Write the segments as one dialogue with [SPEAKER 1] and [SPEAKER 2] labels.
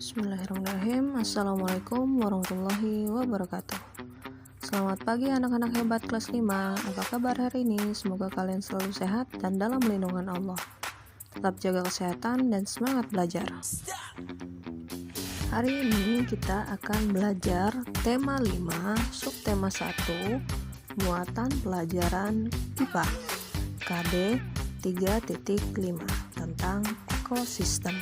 [SPEAKER 1] Bismillahirrahmanirrahim. Assalamualaikum warahmatullahi wabarakatuh. Selamat pagi anak-anak hebat kelas 5. Apa kabar hari ini? Semoga kalian selalu sehat dan dalam lindungan Allah. Tetap jaga kesehatan dan semangat belajar. Hari ini kita akan belajar tema 5, subtema 1, muatan pelajaran IPA KD 3.5 tentang ekosistem.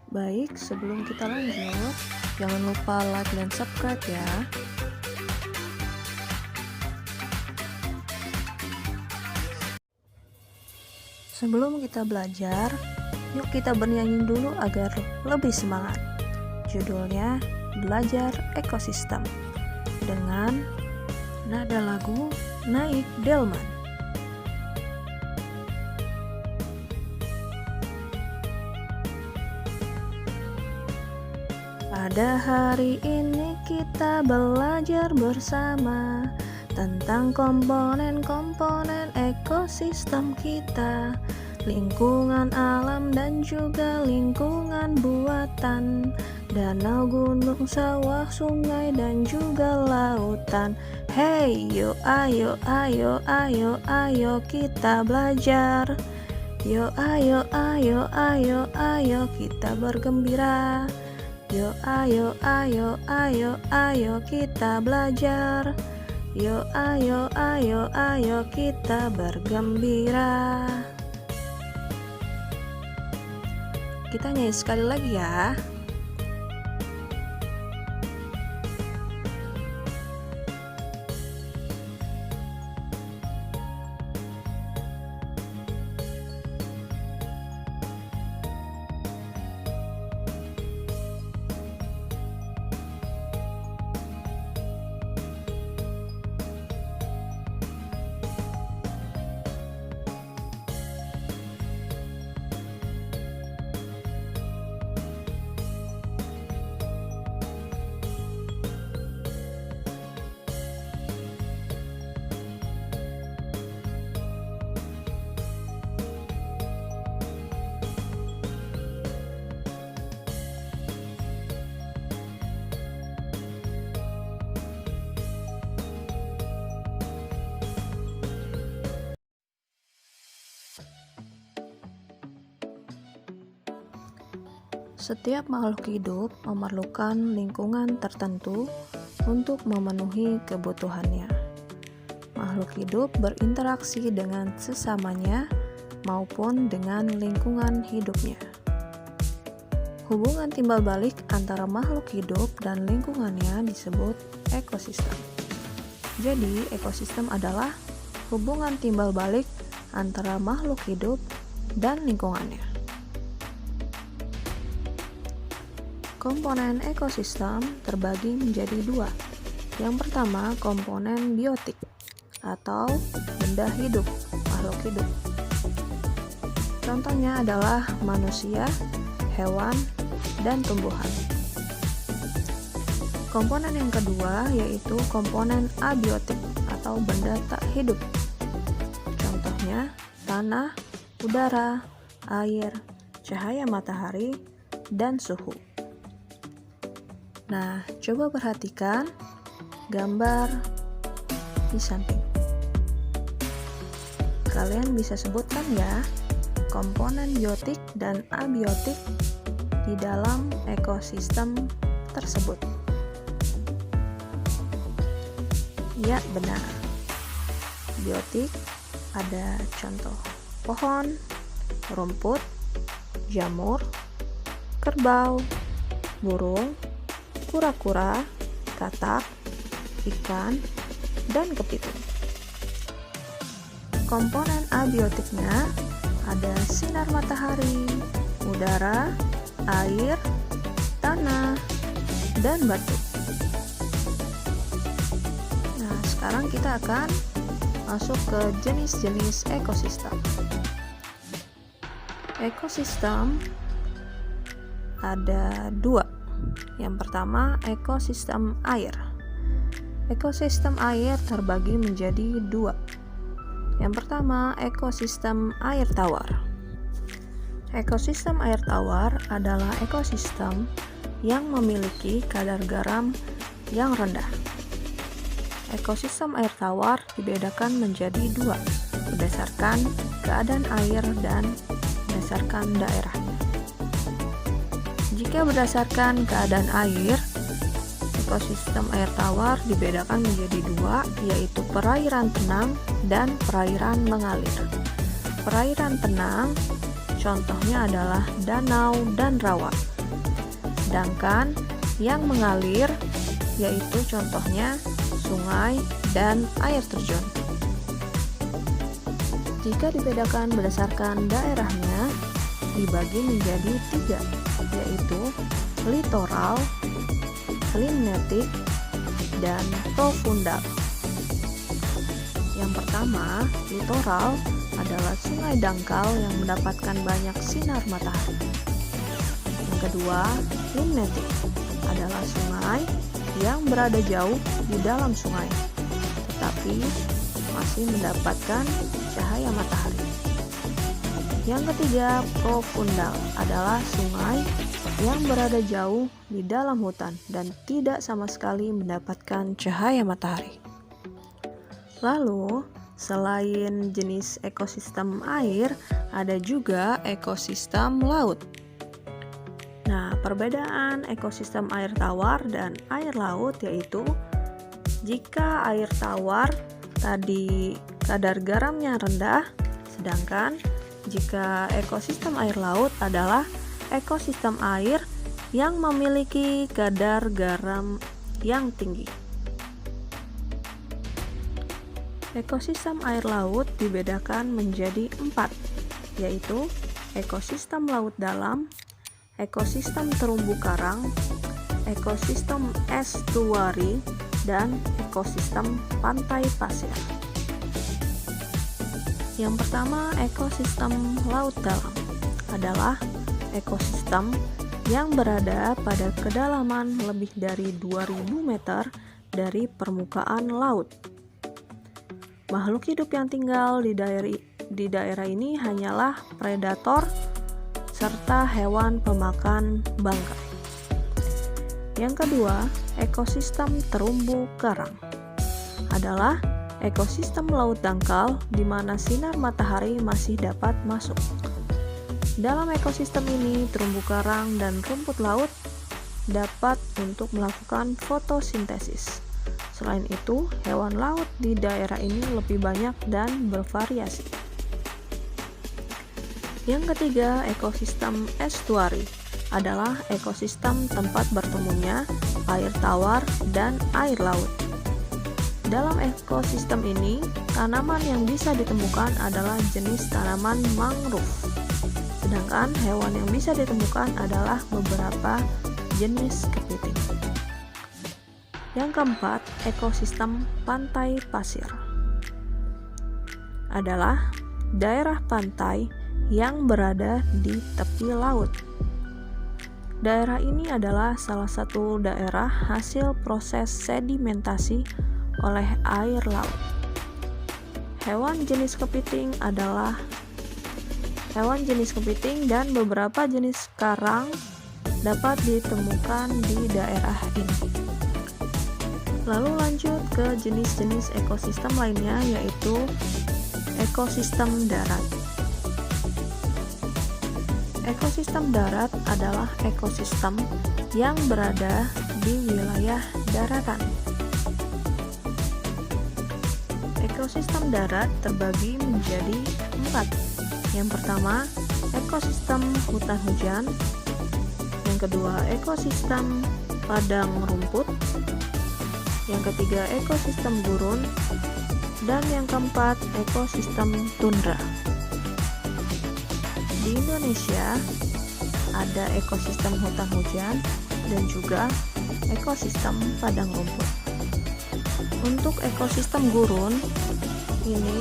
[SPEAKER 1] Baik, sebelum kita lanjut, jangan lupa like dan subscribe ya. Sebelum kita belajar, yuk kita bernyanyi dulu agar lebih semangat. Judulnya Belajar Ekosistem dengan nada lagu Naik Delman. Pada hari ini kita belajar bersama tentang komponen-komponen ekosistem kita, lingkungan alam dan juga lingkungan buatan, danau, gunung, sawah, sungai dan juga lautan. Hey, yuk ayo kita belajar. Yuk ayo kita bergembira. Yuk ayo kita belajar. Yuk ayo kita bergembira. Kita nyanyi sekali lagi ya. Setiap makhluk hidup memerlukan lingkungan tertentu untuk memenuhi kebutuhannya. Makhluk hidup berinteraksi dengan sesamanya maupun dengan lingkungan hidupnya. Hubungan timbal balik antara makhluk hidup dan lingkungannya disebut ekosistem. Jadi, ekosistem adalah hubungan timbal balik antara makhluk hidup dan lingkungannya. Komponen ekosistem terbagi menjadi dua. Yang pertama, komponen biotik atau benda hidup, makhluk hidup. Contohnya adalah manusia, hewan, dan tumbuhan. Komponen yang kedua yaitu komponen abiotik atau benda tak hidup. Contohnya tanah, udara, air, cahaya matahari, dan suhu. Nah, coba perhatikan gambar di samping. Kalian bisa sebutkan ya komponen biotik dan abiotik di dalam ekosistem tersebut. Ya, benar. Biotik ada contoh pohon, rumput, jamur, kerbau, burung, kura-kura, katak, ikan, dan kepiting. Komponen abiotiknya ada sinar matahari, udara, air, tanah, dan batu. Nah, sekarang kita akan masuk ke jenis-jenis ekosistem. Ekosistem ada dua. Yang pertama, ekosistem air. Ekosistem air terbagi menjadi dua. Yang pertama, ekosistem air tawar. Ekosistem air tawar adalah ekosistem yang memiliki kadar garam yang rendah. Ekosistem air tawar dibedakan menjadi dua, berdasarkan keadaan air dan berdasarkan daerahnya. Jika berdasarkan keadaan air, ekosistem air tawar dibedakan menjadi dua, yaitu perairan tenang dan perairan mengalir. Perairan tenang contohnya adalah danau dan rawa. Sedangkan yang mengalir yaitu contohnya sungai dan air terjun. Jika dibedakan berdasarkan daerahnya, dibagi menjadi tiga, yaitu litoral, limnetik, dan profundal. Yang pertama, litoral adalah sungai dangkal yang mendapatkan banyak sinar matahari. Yang kedua, limnetik adalah sungai yang berada jauh di dalam sungai, tetapi masih mendapatkan cahaya matahari. Yang ketiga, profundal adalah sungai yang berada jauh di dalam hutan dan tidak sama sekali mendapatkan cahaya matahari. Lalu, selain jenis ekosistem air, ada juga ekosistem laut. Nah, perbedaan ekosistem air tawar dan air laut yaitu jika air tawar tadi kadar garamnya rendah, sedangkan jika ekosistem air laut adalah ekosistem air yang memiliki kadar garam yang tinggi. Ekosistem air laut dibedakan menjadi 4, yaitu ekosistem laut dalam, ekosistem terumbu karang, ekosistem estuari, dan ekosistem pantai pasir. Yang pertama, ekosistem laut dalam adalah ekosistem yang berada pada kedalaman lebih dari 2000 meter dari permukaan laut. Makhluk hidup yang tinggal di daerah ini hanyalah predator serta hewan pemakan bangkai. Yang kedua, ekosistem terumbu karang adalah ekosistem laut dangkal di mana sinar matahari masih dapat masuk. Dalam ekosistem ini, terumbu karang dan rumput laut dapat untuk melakukan fotosintesis. Selain itu, hewan laut di daerah ini lebih banyak dan bervariasi. Yang ketiga, ekosistem estuari adalah ekosistem tempat bertemunya air tawar dan air laut. Dalam ekosistem ini, tanaman yang bisa ditemukan adalah jenis tanaman mangrove. Sedangkan hewan yang bisa ditemukan adalah beberapa jenis kepiting. Yang keempat, ekosistem pantai pasir adalah daerah pantai yang berada di tepi laut. Daerah ini adalah salah satu daerah hasil proses sedimentasi oleh air laut. Hewan jenis kepiting dan beberapa jenis karang dapat ditemukan di daerah ini. Lalu lanjut ke jenis-jenis ekosistem lainnya, yaitu ekosistem darat. Ekosistem darat adalah ekosistem yang berada di wilayah daratan. Ekosistem darat terbagi menjadi 4. Yang pertama, ekosistem hutan hujan. Yang kedua, ekosistem padang rumput. Yang ketiga, ekosistem gurun. Dan yang keempat, ekosistem tundra. Di Indonesia ada ekosistem hutan hujan dan juga ekosistem padang rumput. Untuk ekosistem gurun ini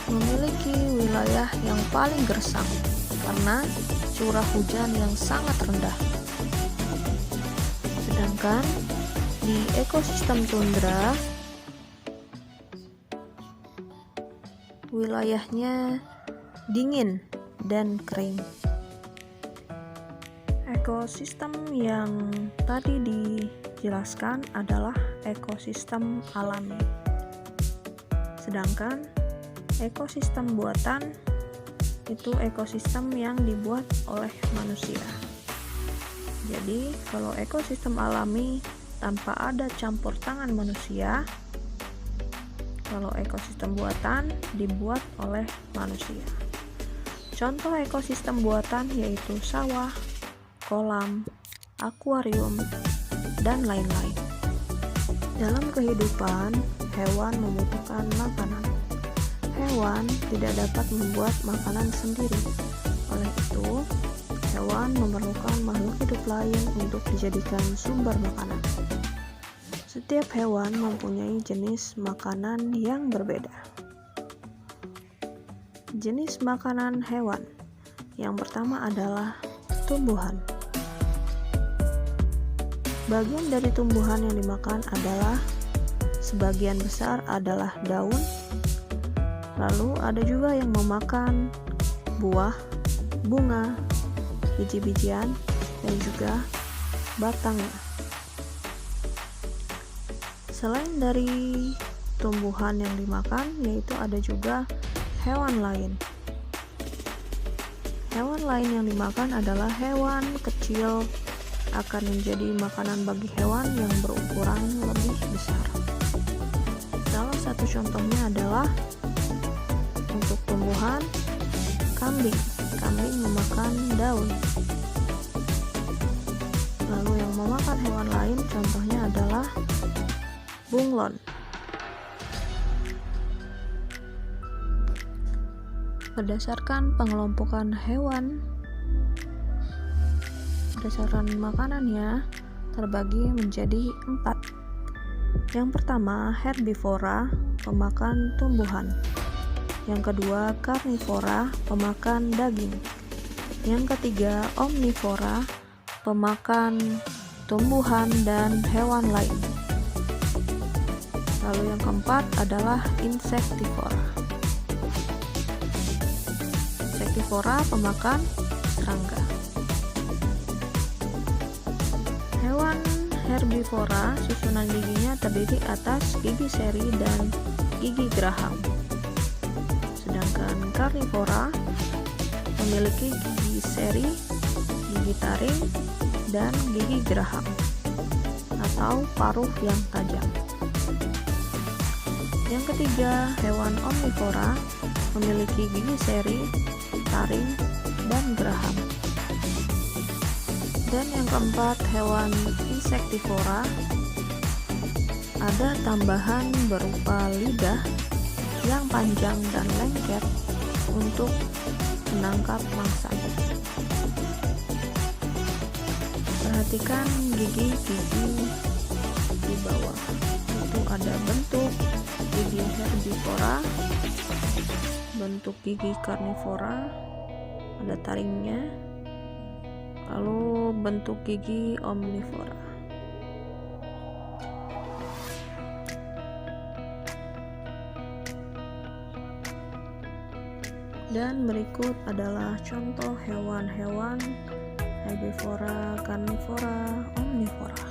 [SPEAKER 1] memiliki wilayah yang paling gersang karena curah hujan yang sangat rendah. Sedangkan di ekosistem tundra wilayahnya dingin, dan kering. Ekosistem yang tadi dijelaskan adalah ekosistem alami. Sedangkan ekosistem buatan itu ekosistem yang dibuat oleh manusia. Jadi, kalau ekosistem alami tanpa ada campur tangan manusia, kalau ekosistem buatan dibuat oleh manusia. Contoh ekosistem buatan yaitu sawah, kolam, akuarium, dan lain-lain. Dalam kehidupan, hewan membutuhkan makanan. Hewan tidak dapat membuat makanan sendiri. Oleh itu, hewan memerlukan makhluk hidup lain untuk dijadikan sumber makanan. Setiap hewan mempunyai jenis makanan yang berbeda. Jenis makanan hewan yang pertama adalah tumbuhan. Bagian dari tumbuhan yang dimakan adalah sebagian besar adalah daun, lalu ada juga yang memakan buah, bunga, biji-bijian, dan juga batangnya. Selain dari tumbuhan yang dimakan, yaitu ada juga hewan lain. Hewan lain yang dimakan adalah hewan kecil, akan menjadi makanan bagi hewan yang berukuran lebih besar. Salah satu contohnya adalah untuk tumbuhan, kambing. Kambing memakan daun. Lalu yang memakan hewan lain contohnya adalah bunglon. Berdasarkan pengelompokan hewan berdasarkan makanannya terbagi menjadi 4. Yang pertama, herbivora, pemakan tumbuhan. Yang kedua, karnivora, pemakan daging. Yang ketiga, omnivora, pemakan tumbuhan dan hewan lain. Lalu yang keempat adalah insektivora. Insektivora, pemakan serangga. Hewan herbivora, susunan giginya terdiri atas gigi seri dan gigi geraham. Sedangkan karnivora memiliki gigi seri, gigi taring, dan gigi geraham atau paruh yang tajam. Yang ketiga, hewan omnivora memiliki gigi seri, taring, dan geraham. Dan yang keempat, hewan insektivora ada tambahan berupa lidah yang panjang dan lengket untuk menangkap mangsa. Perhatikan gigi-gigi di bawah. Itu ada bentuk gigi herbivora, bentuk gigi karnivora, ada taringnya, lalu bentuk gigi omnivora. Dan berikut adalah contoh hewan-hewan herbivora, karnivora, omnivora.